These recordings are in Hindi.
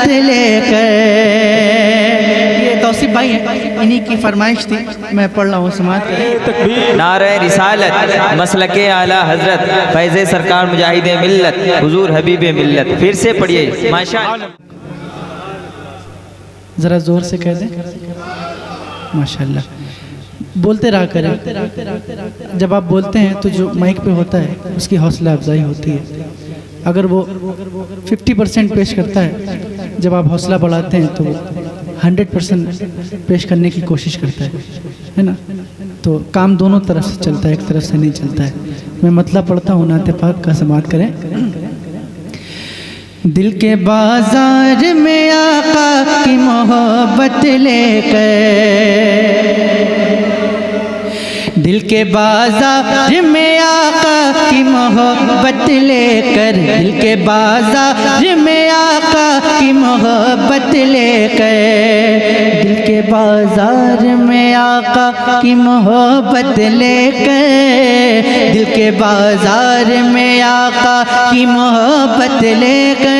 लेकर। ये तौसीफ भाई हैं, इन्हीं की फरमाइश थी, मैं पढ़ रहा हूँ, समाअत करें। नारे रिसालत मसलके आला हजरत फैज़े सरकार मुजाहिदे मिल्लत हुजूर हबीबे मिल्लत। फिर से पढ़िए माशाअल्लाह। ज़रा ज़ोर से कह दें माशाअल्लाह। बोलते रहा करें, जब आप बोलते हैं तो जो माइक पे होता है उसकी हौसला अफजाई होती है। अगर वो 50% पेश करता है, जब आप हौसला बढ़ाते हैं तो 100% पेश करने की कोशिश करता है ना। तो काम दोनों तरफ से चलता है, एक तरफ से नहीं चलता है। मैं मतलब पढ़ता हूँ, नाते पाक का समाअत करें। दिल के बाजार में आका की मोहब्बत लेकर, दिल के बाजार में आका की मोहब्बत लेकर, दिल के बाजार में आका की मोहब्बत लेकर, दिल के बाजार में आका की मोहब्बत लेकर, दिल के बाजार में आका की मोहब्बत लेकर,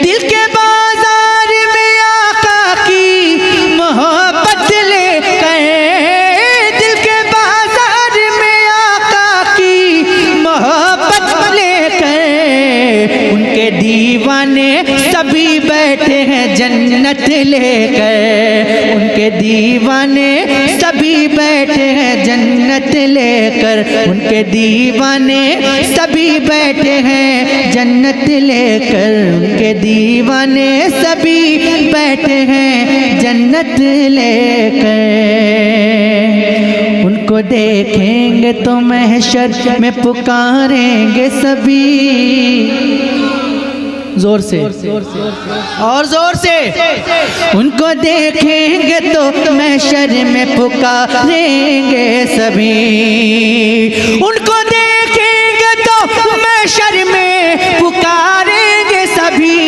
दिल के बाजार में आका की मोहब्बत लेकर, दिल के बाजार में आका की मोहब्बत लेकर, उनके दीवाने सभी बैठे हैं जन्नत लेकर, उनके दीवाने सभी बैठे हैं जन्नत लेकर, उनके दीवाने सभी बैठे हैं जन्नत लेकर, उनके दीवाने सभी बैठे हैं जन्नत लेकर। उनको देखेंगे तो महशर में पुकारेंगे सभी, जोर से और जोर से। उनको देखेंगे तो महशर में पुकारेंगे सभी, उनको देखेंगे तो महशर में पुकारेंगे सभी,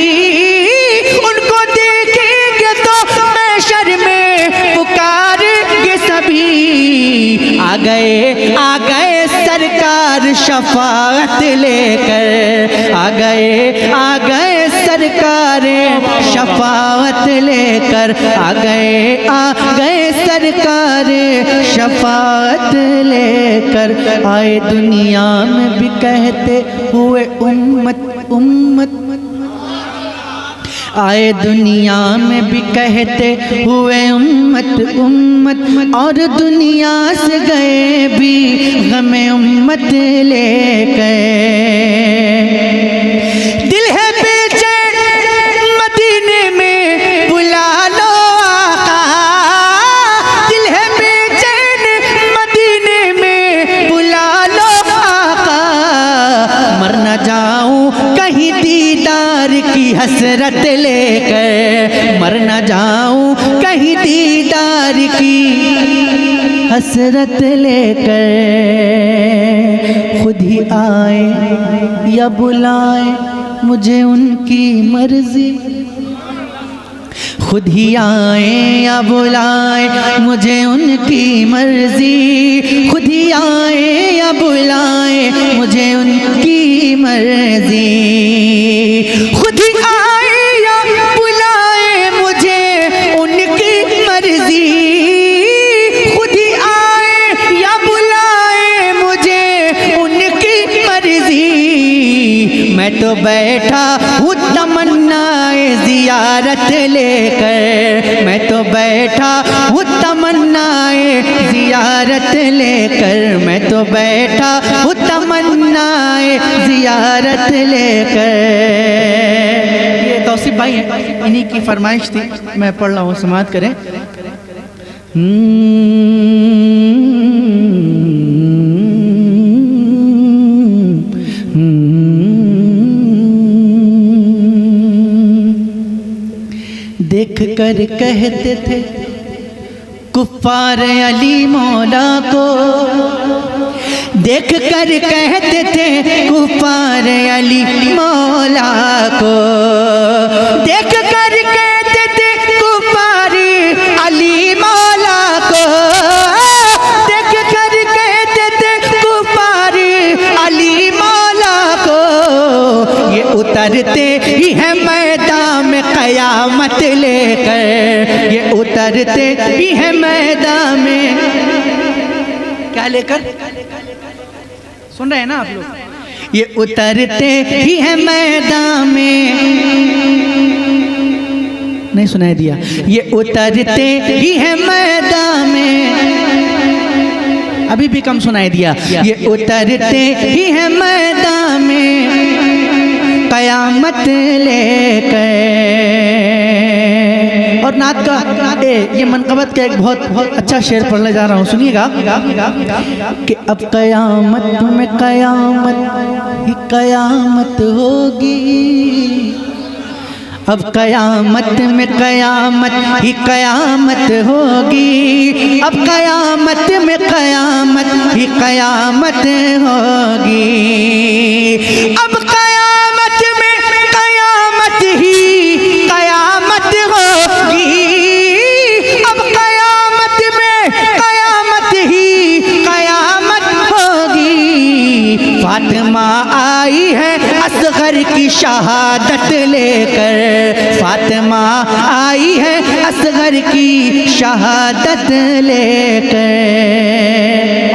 उनको देखेंगे तो महशर में पुकारेंगे सभी। आ गए सरकार शफाअत लेकर, आ गए सरकार शफाअत लेकर, आ गए सरकार शफाअत लेकर। आए दुनिया में भी कहते हुए उम्मत उम्मत, आए दुनिया में भी कहते हुए उम्मत उम्मत, और दुनिया से गए भी गमे उम्मत लेकर। दिल है बेचैन मदीने में बुला लो आका, दिल है बेचैन मदीने में बुला लो आका। मर न जाऊं कहीं दीदार की हसरत लेकर, मर न जाऊं कहीं दीदार की हसरत लेकर। खुद ही आए या बुलाए मुझे उनकी मर्जी, खुद ही आए या बुलाए मुझे उनकी मर्जी, खुद ही आए या बुलाए मुझे उनकी मर्जी, खुद ही आए या बुलाए मुझे उनकी मर्जी, खुद ही आए या बुलाए मुझे उनकी मर्जी। मैं तो बैठा हूँ तमन्नाए ज़ियारत लेकर, मैं तो बैठा हूँ तमन्नाए ज़ियारत लेकर, मैं तो बैठा हूँ तमन्नाए ज़ियारत लेकर। ये तौसीफ भाई हैं, इन्हीं की फरमाइश थी, मैं पढ़ रहा हूँ, समाअत करें। देख कर कहते थे कुफ्फार अली मौला को, देख कर कहते थे कुफ्फार अली मौला को, देख कर कहते थे कुफ्फार अली मौला को, देख कर कहते थे कुफ्फार अली मौला को। ये उतरते ही है मैदान कयामत लेकर ये उतरते ही है मैदान में। क्या लेकर? सुन रहे हैं ना आप लोग? ये उतरते ही है मैदान में। नहीं सुनाई दिया? ये उतरते ही है मैदान में। अभी भी कम सुनाई दिया। ये उतरते ही है मैदान में कयामत लेकर। और नात का ये मनकबत का एक बहुत अच्छा शेर पढ़ने जा रहा हूँ, सुनिएगा कि अब कयामत में कयामत ही कयामत होगी। अब कयामत में कयामत ही कयामत होगी। अब कयामत में कयामत ही कयामत होगी। अब कयामत में कयामत ही कयामत होगी। अब कयामत में कयामत ही कयामत होगी। फातिमा आई है असगर की शहादत लेकर। फातिमा आई है असगर की शहादत लेकर।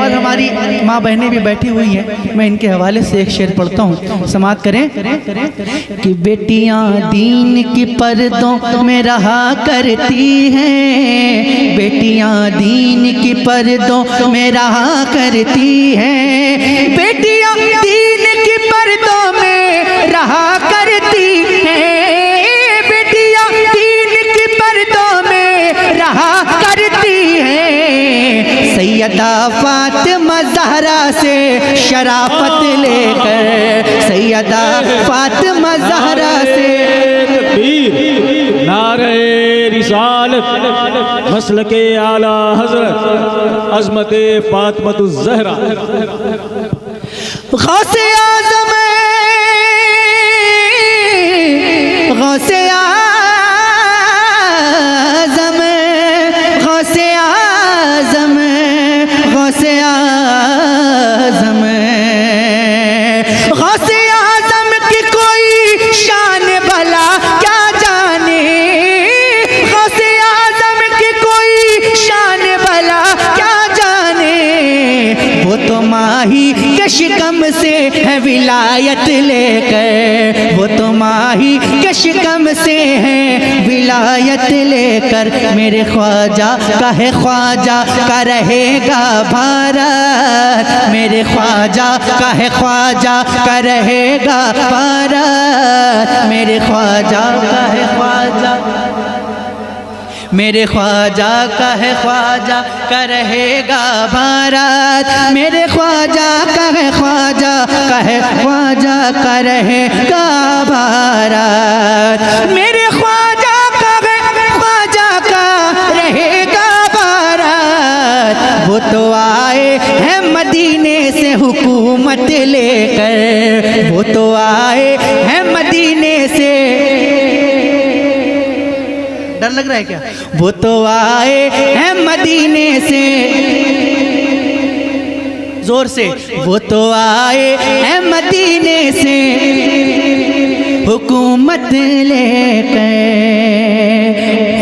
और हमारी माँ बहनें भी बैठी हुई हैं, मैं इनके हवाले से एक शेर पढ़ता हूँ, समाअत करें कि बेटियाँ दीन की पर्दों में रहा करती हैं। बेटियाँ दीन की पर्दों में रहा करती हैं। बेटियाँ दीन की पर्दों में रहा करती हैं। बेटियाँ दीन की पर्दों में रहा करती हैं। सैयदा फातिमा ज़हरा से शराफत लेकर। सैयदा फातिमा ज़हरा से नारे रिसालत मसलके आला हज़रत अज़मते फातिमातुज़ ज़हरा। गौसे आज़म गौसे आज़म गौसे आज़म गौसे आज़म गौसे आज़म की कोई शान भला क्या जाने। गौसे आज़म की कोई शान भला क्या जाने। वो तो माही के शिकम से है विलायत लेकर। वो तो माही के शिकम से है विलायत लेकर। मेरे ख्वाजा का है ख्वाजा का रहेगा भारत। मेरे ख्वाजा का है ख्वाजा का रहेगा भारत। मेरे ख्वाजा का है ख्वाजा मेरे ख्वाजा का है ख्वाजा का रहेगा भारत। मेरे ख्वाजा का है ख्वाजा का है ख्वाजा का रहेगा भारत। मेरे ख्वाजा का है ख्वाजा का रहेगा भारत। वो तो आए हैं मदीने से हुकूमत लेकर। वो तो आए हैं मदीने से। डर लग रहा है क्या? वो तो आए हैं मदीने से। जोर से। वो तो आए हैं मदीने से हुकूमत लेकर।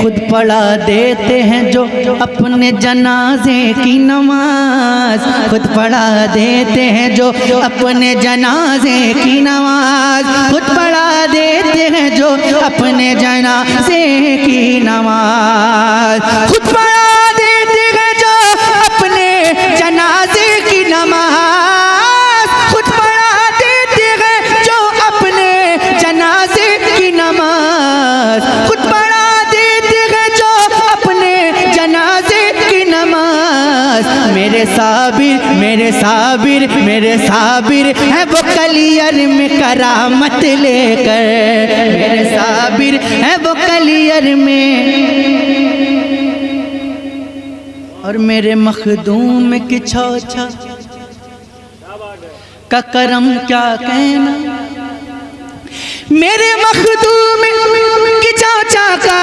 खुद पढ़ा देते हैं जो अपने जनाजे की नमाज। खुद पढ़ा देते हैं जो अपने जनाजे की नमाज। खुद पढ़ा देते हैं जो अपने जनाजे की नमाज। खुद पढ़ा देते हैं जो अपने जनाजे की नमाज। खुद पढ़ा देते हैं जो अपने जनाजे की नमाज। खुद पढ़ा देते हैं जो अपने जनाजे की नमाज। मेरे साबिर मेरे साबिर मेरे साबिर है वो कलियर में करामत लेकर। मेरे साबिर है वो कलियर में। और मेरे मखदूम की छौछा का करम क्या कहना। मेरे मखदूम की चाचा का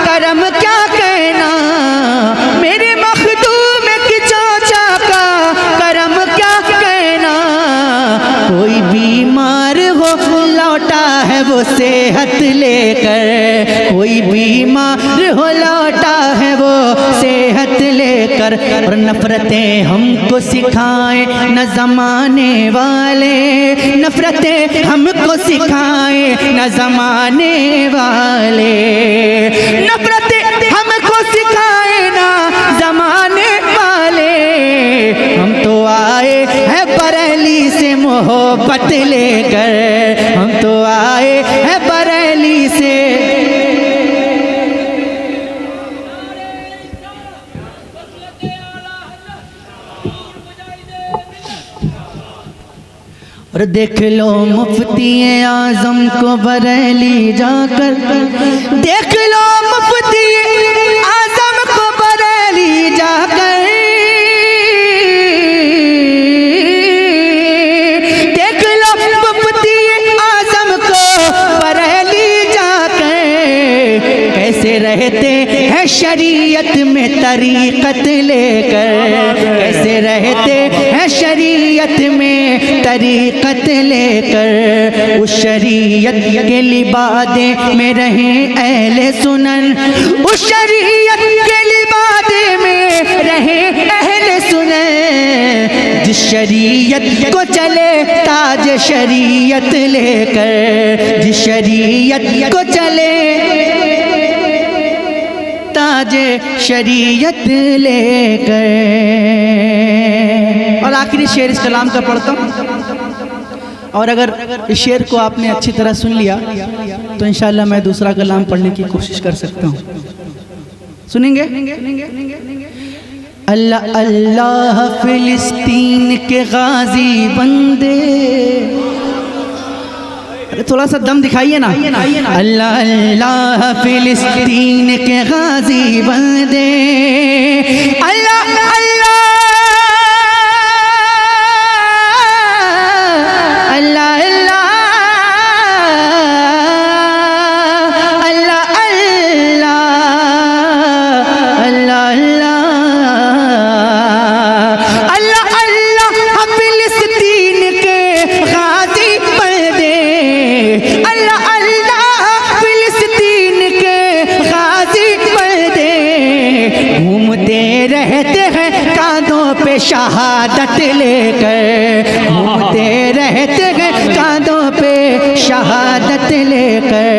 करम क्या कहना। मेरे मखदूम की चाचा का करम क्या कहना। कोई बीमार हो लौटा है वो सेहत लेकर। कोई कर और नफरतें हमको सिखाए न ज़माने वाले, नफरतें हमको सिखाए न ज़माने वाले, नफरतें हमको सिखाए ना ज़माने वाले। हम तो आए हैं बरेली से मोहब्बत लेकर, हम तो आए हैं बरेली से। और देख लो मुफ्ती आज़म को बरेली जाकर, देख लो मुफ्ती आज़म को बरेली जाकर, देख लो मुफ्ती आज़म को बरेली जाकर, कैसे रहते हैं शरीयत में तरीक़त लेकर, कैसे रहते हैं शरीयत में तरीक़त लेकर। उस शरीयत के लिबादे में रहें अहले सुनन, उस शरीयत के लिबादे में रहें अहले सुनन। जिस शरीयत को चले ताज शरीयत लेकर, जिस शरीयत को चले ताज शरीयत लेकर। और आखिरी शेर इस कलाम का पढ़ता हूँ, और अगर इस शेर को आपने अच्छी तरह सुन लिया तो इंशाअल्लाह मैं दूसरा कलाम पढ़ने की कोशिश कर सकता हूँ। सुनेंगे? अल्लाह अल्लाह फिलिस्तीन के गाजी बंदे, थोड़ा सा दम दिखाइए ना। अल्लाह अल्लाह फिलिस्तीन के गाजी बंदे, अल्लाह अल्लाह अल्लाह अल्लाह अल्लाह अल्लाह अल्लाह अल्लाह फिलिस्तीन के गाजी बंदे, अल्लाह अल्लाह फिलिस्तीन के गाजी बंदे। घूमते रहते हैं कांधों पे शहादत लेकर, घूमते रहते हैं कांधों पे शहादत लेकर।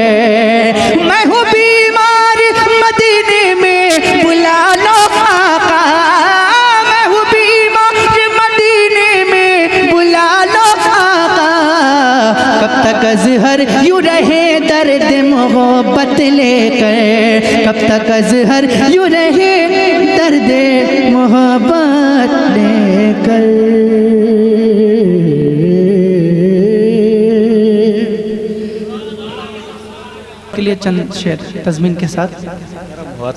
मैं हूँ बीमार मदीने में बुला लो आका, मैं हूँ बीमार मदीने में बुला लो आका। कब तक अज़हर यूँ रहे दर्द मोहब्बत लेकर, कब तक अज़हर यूँ रहे दर्द मोहब्बत लेकर। के लिए चंद शेर तज़मीन के साथ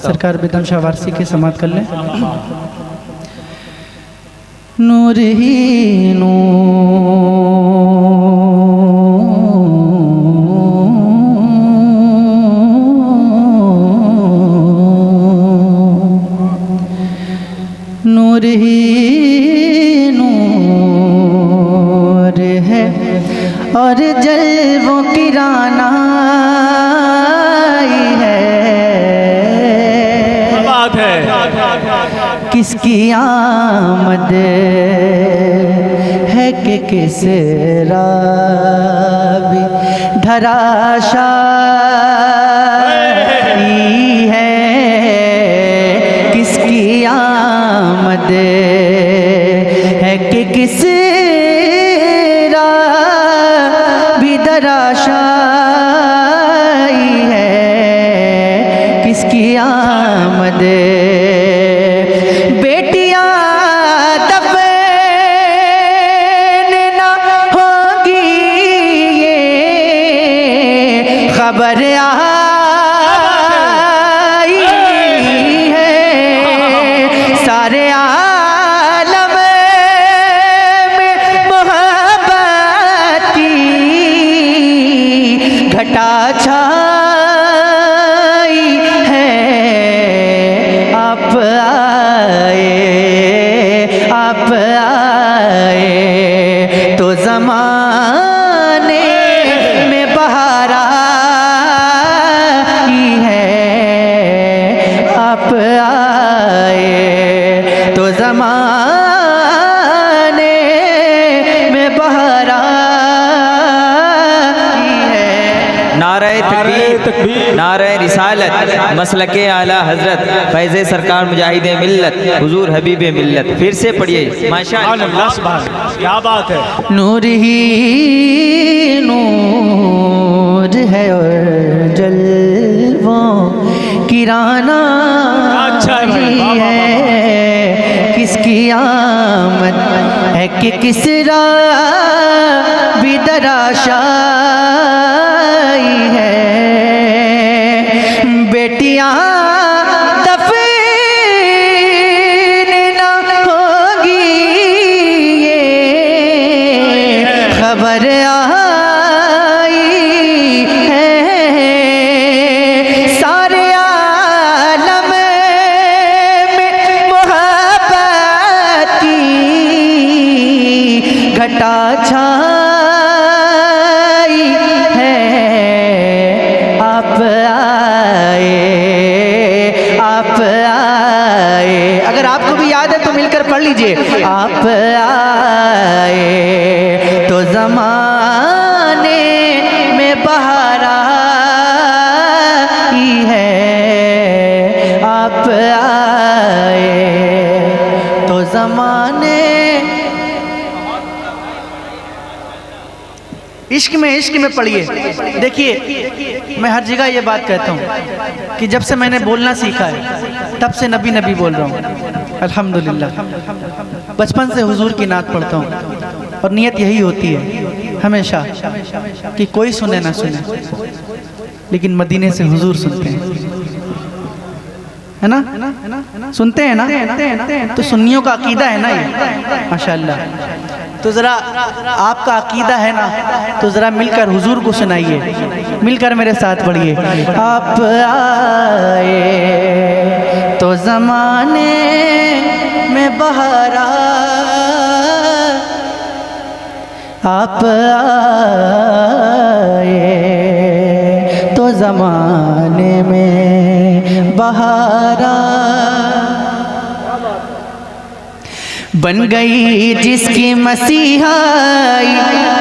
सरकार बेदम शाह वारसी के समात कर लें। नूर ही नूर ही नूर है और जलवों की रानाई है। बात है किसकी आमद है कि किस राबी धराशायी है, किसकी आमद है कि किस राबी धराशायी है, किसकी आमद। बेटियां दफन ना होगी ये खबर आई है, सारे आलम में मोहब्बत की घटा छाई है। आप आए तो ज़माने में बहार आई है। आप आए तकबीर। नारे रिसालत मसलके आला हजरत फैज़ सरकार मुजाहिद मिल्लत हुजूर हबीब मिल्लत। फिर से पढ़िए माशाअल्लाह। सुभान अल्लाह, क्या बात है। नूर ही नूर है और जलवों की राना अच्छा है भाई, वाह, वाह, वाह, है। किसकी आमद है कि किसरा भी दराशाई है। बेटियां दफन न होगी ये खबर आई है। सारे आलम में मोहब्बत की घटा छाई है। आप आए, अगर आपको भी याद है तो मिलकर पढ़ लीजिए। आप आए तो ज़माने में बहार आई है। आप आए तो ज़माने इश्क में पढ़िए। देखिए मैं हर जगह ये बात कहता हूँ कि जब से मैंने बोलना सीखा है तब से नबी नबी बोल रहा हूँ अल्हम्दुलिल्लाह। बचपन से हुजूर की नात पढ़ता हूँ और नियत यही होती है हमेशा कि कोई सुने ना सुने लेकिन मदीने से हुजूर सुनते हैं, है ना? सुनते हैं ना? तो सुन्नियों का अकीदा है ना ये, माशाअल्लाह। तो ज़रा आपका अकीदा है ना, तो ज़रा मिलकर हुजूर को सुनाइए, मिलकर मेरे साथ पढ़िए। आप आए तो ज़माने में बहार आप आए तो ज़माने में बहारा बन गई जिसकी मसीहाई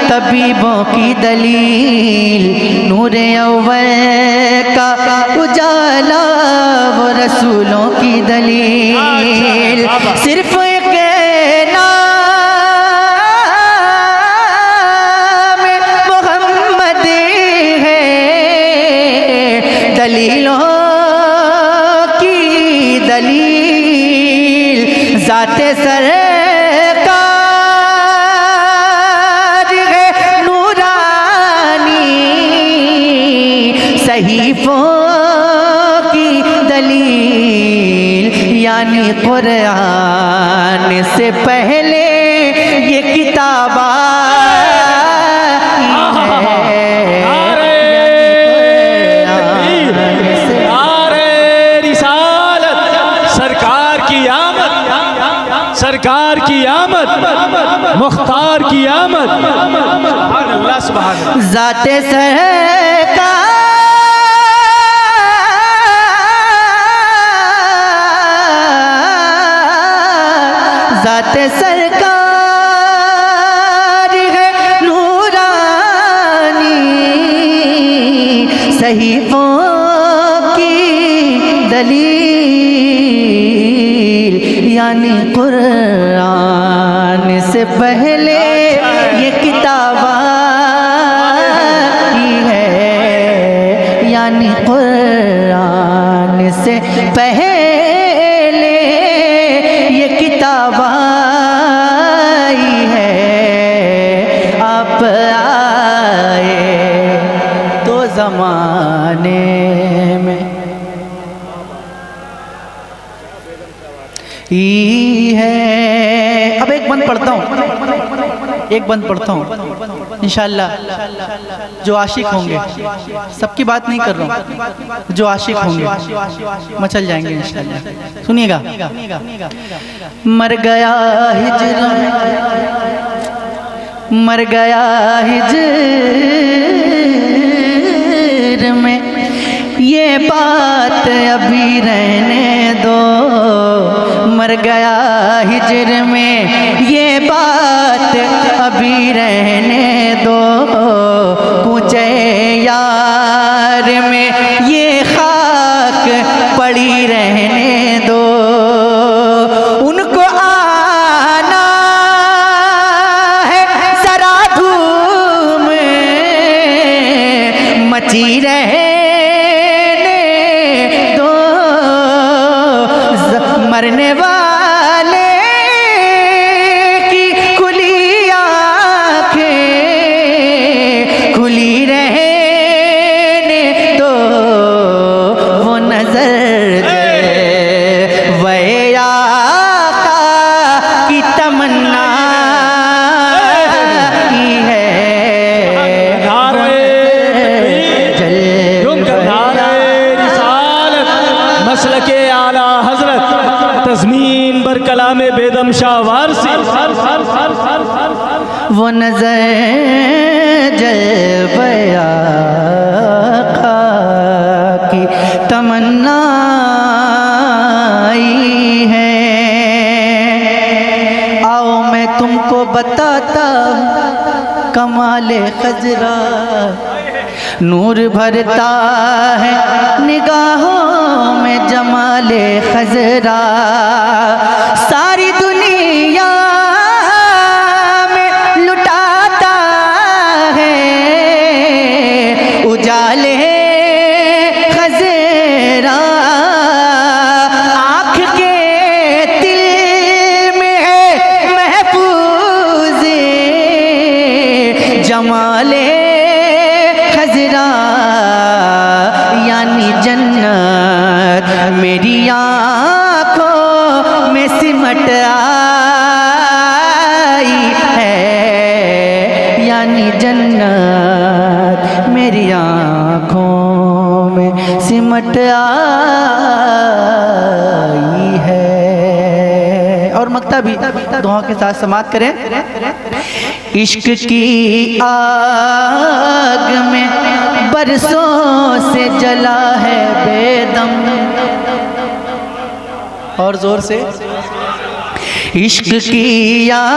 तबीबों की दलील। नूर अव्वल का उजाला वो रसूलों की दलील। सिर्फ एक नाम मोहम्मद है दलीलों की दलील। ज़ाते सरकार है नूरानी सहीफों की दलील। यानी कुरान से पहले ये किताब सरकार की आमद, मुख्तार की आमद। सुभान अल्लाह, सुभान अल्लाह। ज़ाते सरकार ज़ाते सरकार है नूरानी सहीफों की दलील। यानी कुरान से पहले ये किताब आई है। यानी कुरान से पहले ये किताब आई है। आप आए तो ज़माने में ही है। अब एक बंद पढ़ता हूँ, एक बंद पढ़ता हूँ इंशाअल्लाह। जो आशिक होंगे, सबकी बात नहीं कर रहा हूँ, जो आशिक होंगे मचल जाएंगे इंशाअल्लाह। सुनिएगा। मर गया हिज्र मर गया हिज्र में ये बात अभी रहने दो। मर गया हिज्र में ये बात अभी रहने दो। पूछे यार में पड़ी रहने दो, उनको आना है जरा धूम मची रहने दो, मरने वाले की खुली आंखें खुली रहने दो, वो नजर की तमन्ना की है। मसलके आला हजरत तज़मीन बर कलाम बेदम शाह वारसी। वो नजर जलवा की तमन्ना है। आओ मैं तुमको बताता कमाले खजरा, नूर भरता है निगाहों में जमाले खजरा, सारी दुनिया में लुटाता है उजाले खजरा, आँख के दिल में है महफूज जमाले खजरा, यानी जन्नत मेरी आँखों में सिमट आई है, यानी जन्नत मेरी आँखों में सिमट आई है। और मक्ता भी दुआ के साथ समाप्त करें। इश्क की आग में बरसों से जला है बेदम, और जोर से। इश्क की आग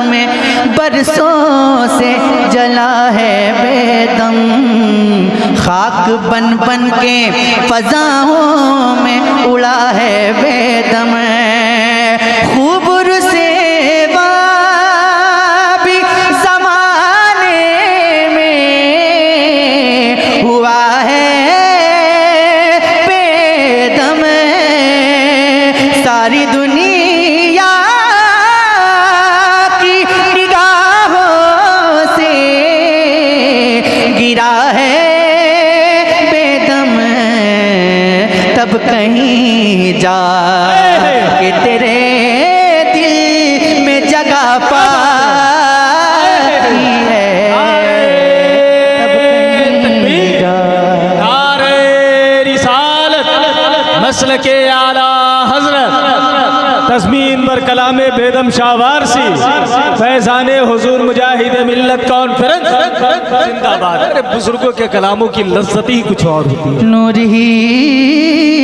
में बरसों से जला है बेदम, खाक बन बन के फजाओं में उड़ा है बेदम, खूब रुसवा भी ज़माने में हुआ है बेदम, सारी दुनिया की निगाहों से गिरा है बेदम, तब कहीं जा के तेरे दिल में जगह पाई है, तब कहीं जा। नारे रिसालत मसलके आला हजरत तज़मीन बर कलाम बेदम शाह वारसी, फैज़ाने हुजूर मुजाहिद मिल्लत कॉन्फ्रेंस जिंदाबाद। अरे बुजुर्गों के कलामों की लज्जत ही कुछ और होती है। नूर ही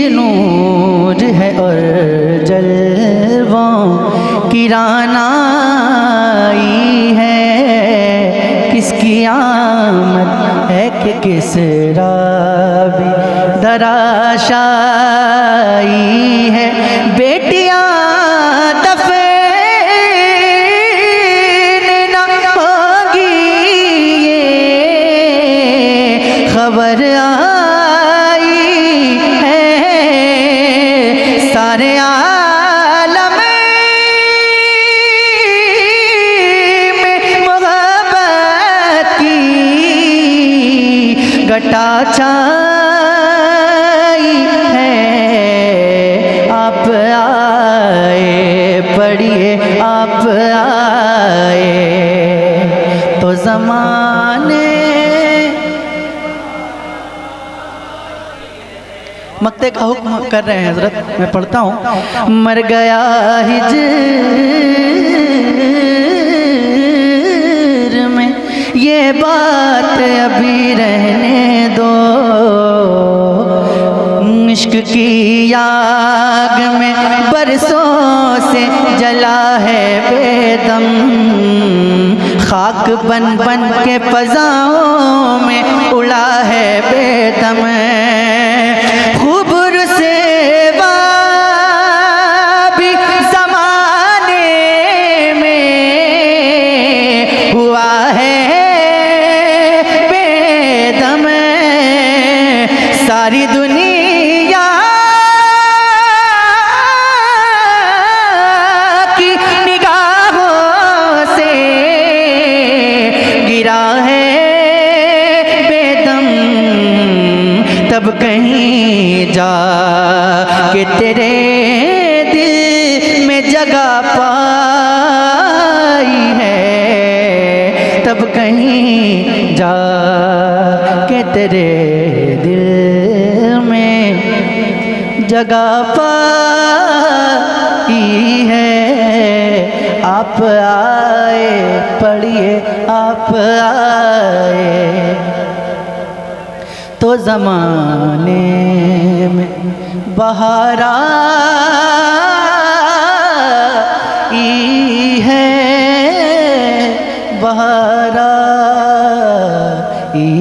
नूर है और जलवों की रानाई है, किसकी आमद है कि किसरा भी दराशाई है, बेटियां दफन न होगी ये खबर आई है, सारे आलम में मोहब्बत की घटा छाई है, आप आए पढ़िए आप आए तो ज़माने। मक्ते का हुक्म कर रहे हैं हजरत, मैं पढ़ता हूँ। मर गया हिज्र में ये बात अभी रहने दो, इश्क की आग में बरसों से जला है बेदम, खाक बन बन के फजाओं में उड़ा है बेदम, खुबर से भी ज़माने में हुआ है बेदम, सारी दुनिया की निगाहों से गिरा है बेदम, तब कहीं जा के तेरे दिल में जगह पाई है, तब कहीं जा के तेरे दिल में जगह पाई है। आप आए पढ़िए आप आए तो ज़माने में बहार आई है, बहार आई